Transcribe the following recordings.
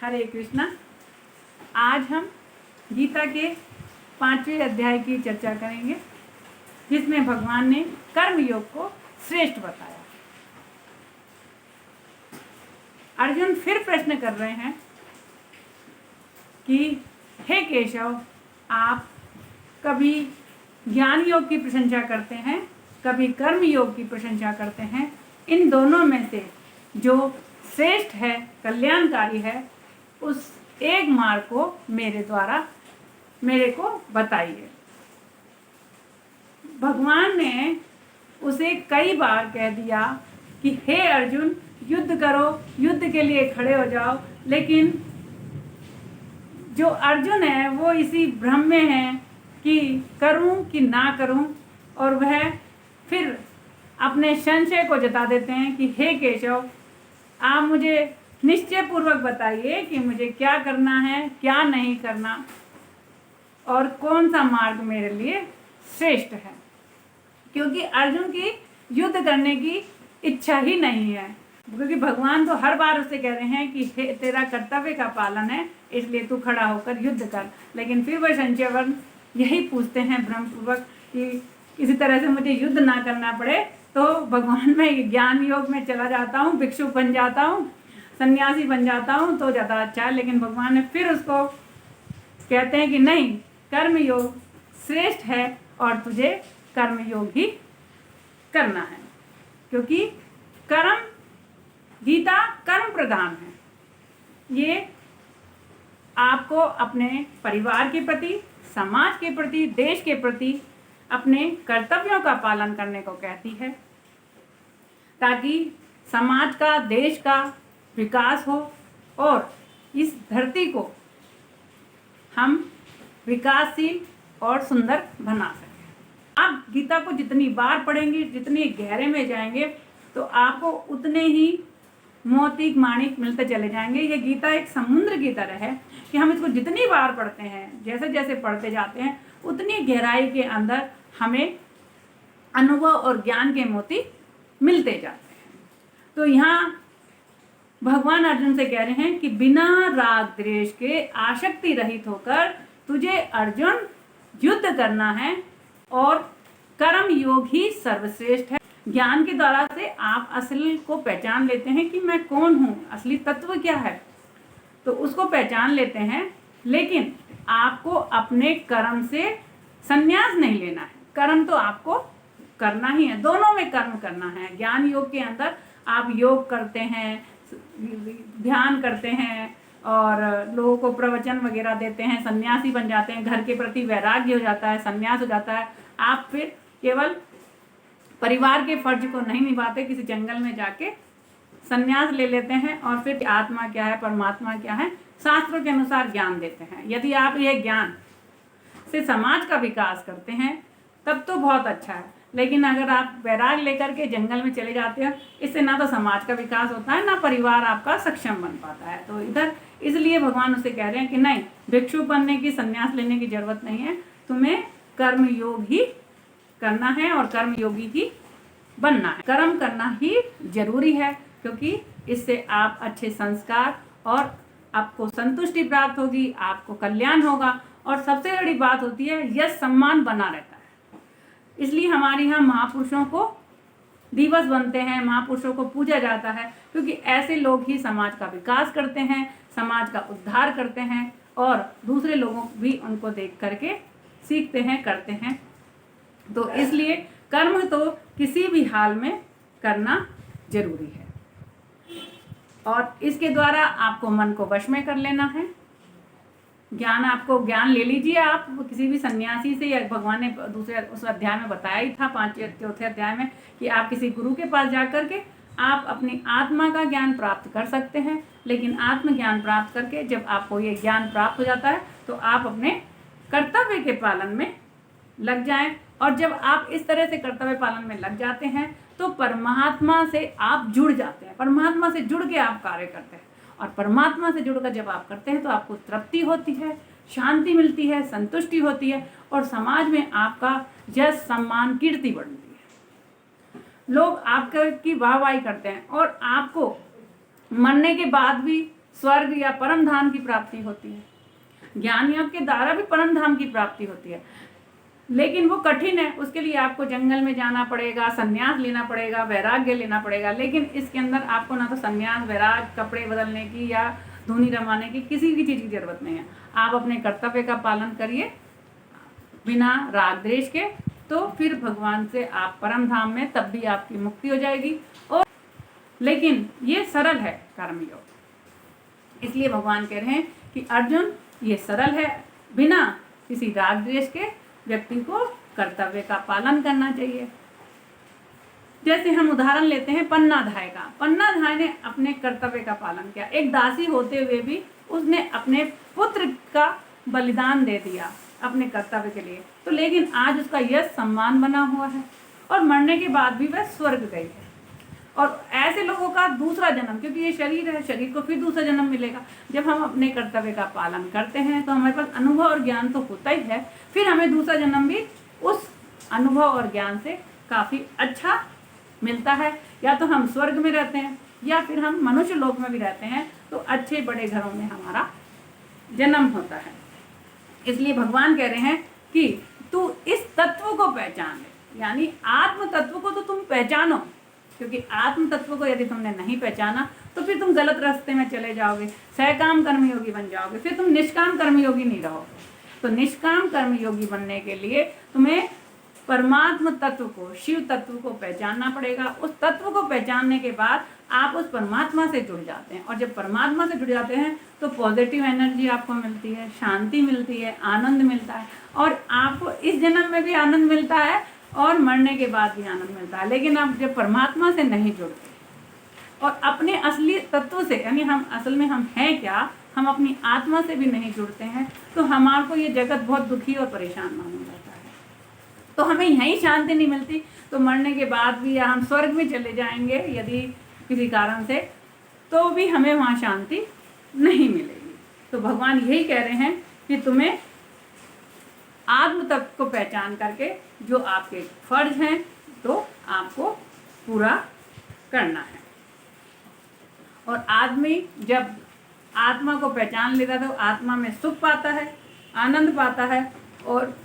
हरे कृष्णा। आज हम गीता के 5वें अध्याय की चर्चा करेंगे, जिसमें भगवान ने कर्म योग को श्रेष्ठ बताया। अर्जुन फिर प्रश्न कर रहे हैं कि हे केशव, आप कभी ज्ञान योग की प्रशंसा करते हैं, कभी कर्म योग की प्रशंसा करते हैं। इन दोनों में से जो श्रेष्ठ है, कल्याणकारी है, उस एक मार्ग को मेरे को बताइए। भगवान ने उसे कई बार कह दिया कि हे अर्जुन, युद्ध करो, युद्ध के लिए खड़े हो जाओ, लेकिन जो अर्जुन है वो इसी भ्रम में है कि करूं कि ना करूं, और वह फिर अपने संशय को जता देते हैं कि हे केशव, आप मुझे निश्चय पूर्वक बताइए कि मुझे क्या करना है, क्या नहीं करना, और कौन सा मार्ग मेरे लिए श्रेष्ठ है। क्योंकि अर्जुन की युद्ध करने की इच्छा ही नहीं है, क्योंकि भगवान तो हर बार उससे कह रहे हैं कि हे, तेरा कर्तव्य का पालन है, इसलिए तू खड़ा होकर युद्ध कर। लेकिन फिर वह संचयवन यही पूछते हैं भ्रमपूर्वक कि किसी तरह से मुझे युद्ध ना करना पड़े, तो भगवान मैं ज्ञान योग में चला जाता हूँ, भिक्षु बन जाता हूँ, सन्यासी बन जाता हूँ तो ज़्यादा अच्छा है। लेकिन भगवान ने फिर उसको कहते हैं कि नहीं, कर्म योग श्रेष्ठ है और तुझे कर्म योग ही करना है, क्योंकि कर्म, गीता कर्म प्रधान है। ये आपको अपने परिवार के प्रति, समाज के प्रति, देश के प्रति अपने कर्तव्यों का पालन करने को कहती है, ताकि समाज का, देश का विकास हो और इस धरती को हम विकासशील और सुंदर बना सकें। आप गीता को जितनी बार पढ़ेंगे, जितनी गहरे में जाएंगे, तो आपको उतने ही मोती माणिक मिलते चले जाएंगे। ये गीता एक समुद्र की तरह है कि हम इसको जितनी बार पढ़ते हैं, जैसे जैसे पढ़ते जाते हैं, उतनी गहराई के अंदर हमें अनुभव और ज्ञान के मोती मिलते जाते हैं। तो यहाँ भगवान अर्जुन से कह रहे हैं कि बिना राग द्वेष के आसक्ति रहित होकर तुझे अर्जुन युद्ध करना है, और कर्म योग ही सर्वश्रेष्ठ है। ज्ञान के द्वारा से आप असली को पहचान लेते हैं कि मैं कौन हूँ, असली तत्व क्या है, तो उसको पहचान लेते हैं। लेकिन आपको अपने कर्म से संन्यास नहीं लेना है, कर्म तो आपको करना ही है, दोनों में कर्म करना है। ज्ञान योग के अंदर आप योग करते हैं, ध्यान करते हैं और लोगों को प्रवचन वगैरह देते हैं, सन्यासी बन जाते हैं, घर के प्रति वैराग्य हो जाता है, सन्यास हो जाता है। आप फिर केवल परिवार के फर्ज को नहीं निभाते, किसी जंगल में जाके सन्यास ले लेते हैं और फिर आत्मा क्या है, परमात्मा क्या है, शास्त्रों के अनुसार ज्ञान देते हैं। यदि आप यह ज्ञान से समाज का विकास करते हैं तब तो बहुत अच्छा है, लेकिन अगर आप वैराग लेकर के जंगल में चले जाते हैं, इससे ना तो समाज का विकास होता है, ना परिवार आपका सक्षम बन पाता है। तो इधर इसलिए भगवान उससे कह रहे हैं कि नहीं, भिक्षु बनने की, संन्यास लेने की जरूरत नहीं है, तुम्हें कर्म योग ही करना है और कर्म योगी ही बनना है। कर्म करना ही जरूरी है, क्योंकि इससे आप अच्छे संस्कार और आपको संतुष्टि प्राप्त होगी, आपको कल्याण होगा, और सबसे बड़ी बात होती है यश सम्मान बना रहता है। इसलिए हमारे यहाँ महापुरुषों को दिवस बनते हैं, महापुरुषों को पूजा जाता है, क्योंकि ऐसे लोग ही समाज का विकास करते हैं, समाज का उद्धार करते हैं, और दूसरे लोगों भी उनको देख करके सीखते हैं, करते हैं। तो इसलिए कर्म तो किसी भी हाल में करना जरूरी है, और इसके द्वारा आपको मन को वश में कर लेना है। ज्ञान ले लीजिए आप किसी भी सन्यासी से, या भगवान ने दूसरे उस अध्याय में बताया ही था, 4वें अध्याय में, कि आप किसी गुरु के पास जाकर के आप अपनी आत्मा का ज्ञान प्राप्त कर सकते हैं। लेकिन आत्मज्ञान प्राप्त करके जब आपको ये ज्ञान प्राप्त हो जाता है, तो आप अपने कर्तव्य के पालन में लग जाएं, और जब आप इस तरह से कर्तव्य पालन में लग जाते हैं तो परमात्मा से आप जुड़ जाते हैं, परमात्मा से जुड़ के आप कार्य करते हैं, और परमात्मा से जुड़कर जब आप करते हैं तो आपको तृप्ति होती है, शांति मिलती है, संतुष्टि होती है, और समाज में आपका यश, सम्मान, कीर्ति बढ़ती है। लोग आपकी वाहवाही करते हैं, और आपको मरने के बाद भी स्वर्ग या परम धाम की प्राप्ति होती है। ज्ञान योग के द्वारा भी परम धाम की प्राप्ति होती है, लेकिन वो कठिन है। उसके लिए आपको जंगल में जाना पड़ेगा, संन्यास लेना पड़ेगा, वैराग्य लेना पड़ेगा। लेकिन इसके अंदर आपको ना तो संन्यास, वैराग्य, कपड़े बदलने की या धूनी रमाने की किसी भी चीज़ की जरूरत नहीं है। आप अपने कर्तव्य का पालन करिए बिना राग द्वेष के, तो फिर भगवान से आप परम धाम में, तब भी आपकी मुक्ति हो जाएगी। और लेकिन ये सरल है कर्मयोग, इसलिए भगवान कह रहे हैं कि अर्जुन ये सरल है, बिना किसी राग द्वेष के व्यक्ति को कर्तव्य का पालन करना चाहिए। जैसे हम उदाहरण लेते हैं पन्नाधाय का। पन्नाधाय ने अपने कर्तव्य का पालन किया। एक दासी होते हुए भी उसने अपने पुत्र का बलिदान दे दिया अपने कर्तव्य के लिए, तो लेकिन आज उसका यश सम्मान बना हुआ है और मरने के बाद भी वह स्वर्ग गई है। और ऐसे लोगों का दूसरा जन्म, क्योंकि ये शरीर है, शरीर को फिर दूसरा जन्म मिलेगा। जब हम अपने कर्तव्य का पालन करते हैं तो हमारे पास अनुभव और ज्ञान तो होता ही है, फिर हमें दूसरा जन्म भी उस अनुभव और ज्ञान से काफ़ी अच्छा मिलता है। या तो हम स्वर्ग में रहते हैं या फिर हम मनुष्य लोक में भी रहते हैं, तो अच्छे बड़े घरों में हमारा जन्म होता है। इसलिए भगवान कह रहे हैं कि तू इस तत्व को पहचान ले, यानी आत्म तत्व को तो तुम पहचानो, क्योंकि आत्म तत्व को यदि तुमने नहीं पहचाना तो फिर तुम गलत रास्ते में चले जाओगे, सहकाम कर्मयोगी बन जाओगे, फिर तुम निष्काम कर्मयोगी नहीं रहोगे। तो निष्काम कर्मयोगी बनने के लिए तुम्हें परमात्म तत्व को, शिव तत्व को पहचानना पड़ेगा। उस तत्व को पहचानने के बाद आप उस परमात्मा से जुड़ जाते हैं, और जब परमात्मा से जुड़ जाते हैं तो पॉजिटिव एनर्जी आपको मिलती है, शांति मिलती है, आनंद मिलता है, और आपको इस जन्म में भी आनंद मिलता है और मरने के बाद भी आनंद मिलता है। लेकिन आप जब परमात्मा से नहीं जुड़ते और अपने असली तत्व से, यानी हम असल में हम हैं क्या, हम अपनी आत्मा से भी नहीं जुड़ते हैं, तो हमारे को ये जगत बहुत दुखी और परेशान मालूम जाता है। तो हमें यहीं शांति नहीं मिलती, तो मरने के बाद भी या हम स्वर्ग में चले जाएंगे यदि किसी कारण से, तो भी हमें वहाँ शांति नहीं मिलेगी। तो भगवान यही कह रहे हैं कि तुम्हें आत्म तत्व को पहचान करके जो आपके फर्ज हैं तो आपको पूरा करना है। और आदमी जब आत्मा को पहचान लेता है तो आत्मा में सुख पाता है, आनंद पाता है, और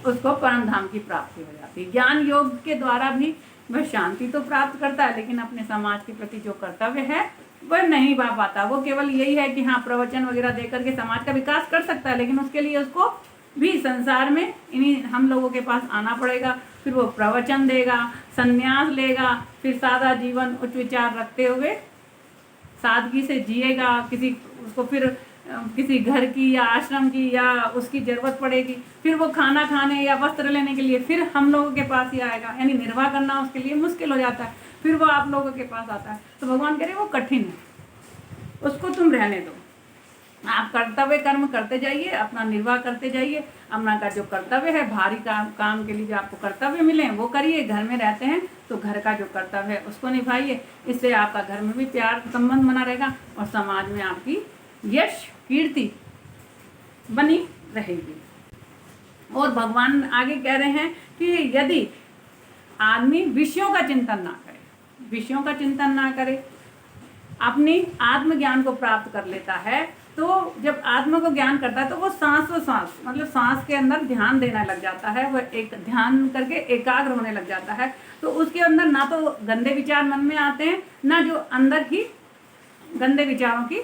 उसको परम धाम की प्राप्ति हो जाती है। ज्ञान योग के द्वारा भी वह शांति तो प्राप्त करता है, लेकिन अपने समाज के प्रति जो कर्तव्य है वह नहीं पा पाता। वो केवल यही है कि हाँ, प्रवचन वगैरह दे करके समाज का विकास कर सकता है, लेकिन उसके लिए उसको भी संसार में इन्हीं हम लोगों के पास आना पड़ेगा। फिर वो प्रवचन देगा, संन्यास लेगा, फिर सादा जीवन उच्च विचार रखते हुए सादगी से जिएगा। उसको फिर किसी घर की या आश्रम की या उसकी ज़रूरत पड़ेगी, फिर वो खाना खाने या वस्त्र लेने के लिए फिर हम लोगों के पास ही आएगा, यानी निर्वाह करना उसके लिए मुश्किल हो जाता है, फिर वो आप लोगों के पास आता है। तो भगवान कह रहे वो कठिन है, उसको तुम रहने दो। आप कर्तव्य कर्म करते जाइए, अपना निर्वाह करते जाइए। अपना का जो कर्तव्य है, भारी काम के लिए जो आपको कर्तव्य मिले वो करिए। घर में रहते हैं तो घर का जो कर्तव्य है उसको निभाइए। इससे आपका घर में भी प्यार संबंध बना रहेगा और समाज में आपकी यश कीर्ति बनी रहेगी। और भगवान आगे कह रहे हैं कि यदि आदमी विषयों का चिंतन ना करे, विषयों का चिंतन ना करे, अपनी आत्मज्ञान को प्राप्त कर लेता है, तो जब आत्मा को ज्ञान करता है तो वो सांस मतलब सांस के अंदर ध्यान देने लग जाता है। वो एक ध्यान करके एकाग्र होने लग जाता है, तो उसके अंदर ना तो गंदे विचार मन में आते हैं, ना जो अंदर की गंदे विचारों की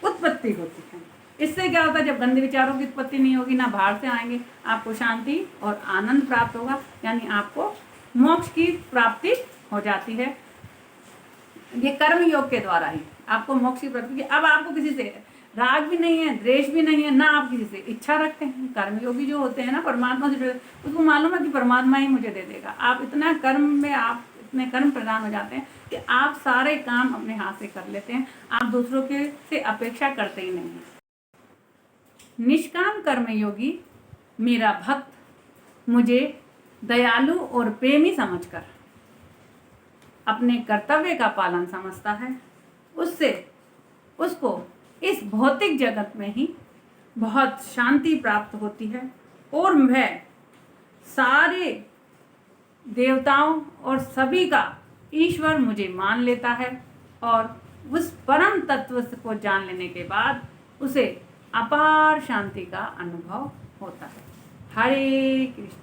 उत्पत्ति होती है। इससे क्या होता है, जब गंदे विचारों की उत्पत्ति नहीं होगी, ना बाहर से आएंगे, आपको शांति और आनंद प्राप्त होगा, यानी आपको मोक्ष की प्राप्ति हो जाती है। ये कर्म योग के द्वारा ही आपको मोक्ष की प्राप्ति। अब आपको किसी से राग भी नहीं है, द्वेष भी नहीं है, ना आप किसी से इच्छा रखते हैं। कर्मयोगी जो होते हैं ना, परमात्मा से जुड़े, उसको मालूम है कि परमात्मा ही मुझे दे देगा। आप इतना कर्म में, आप इतने कर्म प्रधान हो जाते हैं कि आप सारे काम अपने हाथ से कर लेते हैं। आप दूसरों के से अपेक्षा करते ही नहीं हैं। निष्काम कर्मयोगी मेरा भक्त मुझे दयालु और प्रेमी समझकर अपने कर्तव्य का पालन समझता है, उसको इस भौतिक जगत में ही बहुत शांति प्राप्त होती है और वह सारे देवताओं और सभी का ईश्वर मुझे मान लेता है और उस परम तत्व को जान लेने के बाद उसे अपार शांति का अनुभव होता है। हरे कृष्ण।